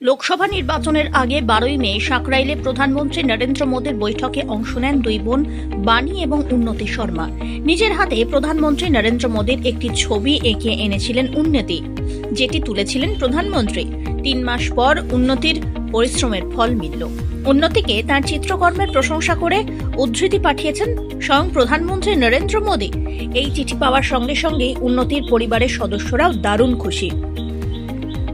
লোকসভা নির্বাচনের আগে 12ই মে সাকরাইলে প্রধানমন্ত্রী নরেন্দ্র মোদীর বৈঠকে অংশ নেন দুই বোন বাণী এবং উন্নতি শর্মা। নিজের হাতে প্রধানমন্ত্রী নরেন্দ্র মোদীর একটি ছবি এঁকে এনেছিলেন উন্নতি, যেটি তুলেছিলেন প্রধানমন্ত্রী। 3 মাস পর উন্নতির পরিশ্রমের ফল মিলল। উন্নতিকে তার চিত্রকর্মের প্রশংসা করে উদ্ধৃতি পাঠিয়েছেন স্বয়ং প্রধানমন্ত্রী নরেন্দ্র মোদী। এই চিঠি পাওয়ার সঙ্গে সঙ্গে উন্নতির পরিবারের সদস্যরাও দারুণ খুশি।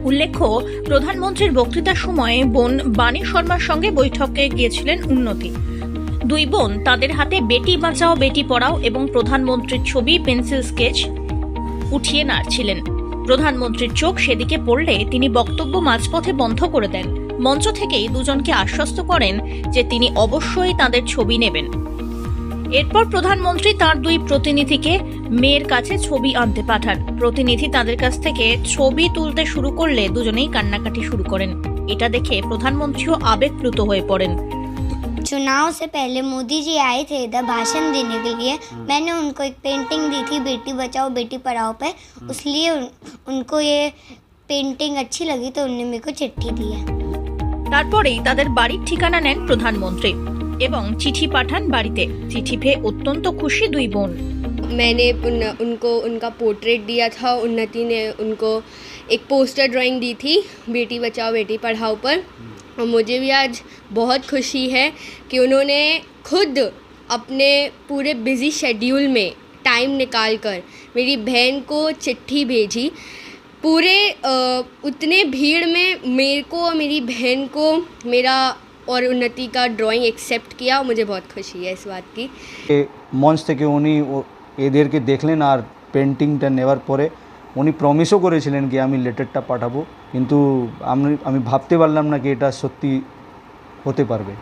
উল্লেখ্য, প্রধানমন্ত্রীর বক্তৃতার সময় বোন বাণী শর্মার সঙ্গে বৈঠকে গিয়েছিলেন উন্নতি। দুই বোন তাদের হাতে বেটি বাঁচাও বেটি পড়াও এবং প্রধানমন্ত্রীর ছবি পেন্সিল স্কেচ উঠিয়ে নাড়ছিলেন। প্রধানমন্ত্রীর চোখ সেদিকে পড়লে তিনি বক্তব্য মাঝপথে বন্ধ করে দেন। মঞ্চ থেকেই দুজনকে আশ্বস্ত করেন যে তিনি অবশ্যই তাদের ছবি নেবেন। এরপর প্রধানমন্ত্রী তার দুই প্রতিনিধিকে মেয়ের কাছে ছবি আনতে পাঠান। প্রতিনিধি তাদের কাছ থেকে ছবি তুলতে শুরু করলে দুজনেই কান্নাকাটি শুরু করেন। এটা দেখে প্রধানমন্ত্রীও আবেগপ্লুত হয়ে পড়েন। चुनाव से पहले मोदी जी आए थे इधर भाषण देने के लिए। मैंने उनको एक पेंटिंग दी थी बेटी बचाओ बेटी पढ़ाओ पे, इसलिए उनको ये पेंटिंग अच्छी लगी तो उन्होंने मेरे को चिट्ठी दी है। তারপরেই তাদের বাড়ির ঠিকানা নেন প্রধানমন্ত্রী এবং চিঠি পাঠান বাড়িতে। চিঠি পেয়ে অত্যন্ত খুশি দুই বোন। मैंने उनको उनका पोर्ट्रेट दिया था। उन्नति ने उनको एक पोस्टर ड्राइंग दी थी बेटी बचाओ बेटी पढ़ाओ पर। और मुझे भी आज बहुत खुशी है कि उन्होंने खुद अपने पूरे बिज़ी शेड्यूल में टाइम निकाल कर मेरी बहन को चिट्ठी भेजी। पूरे उतने भीड़ में मेरे को और मेरी बहन को मेरा और उन्नति का ड्राइंग एक्सेप्ट किया। मुझे बहुत खुशी है इस बात की। মঞ্চ থেকে উনি এদেরকে দেখলেন আর পেন্টিংটা নেওয়ার পরে উনি প্রমিসও করেছিলেন কি আমি লেটারটা পাঠাবো, কিন্তু আমি ভাবতে পারলাম না কি এটা সত্যি হতে পারবে।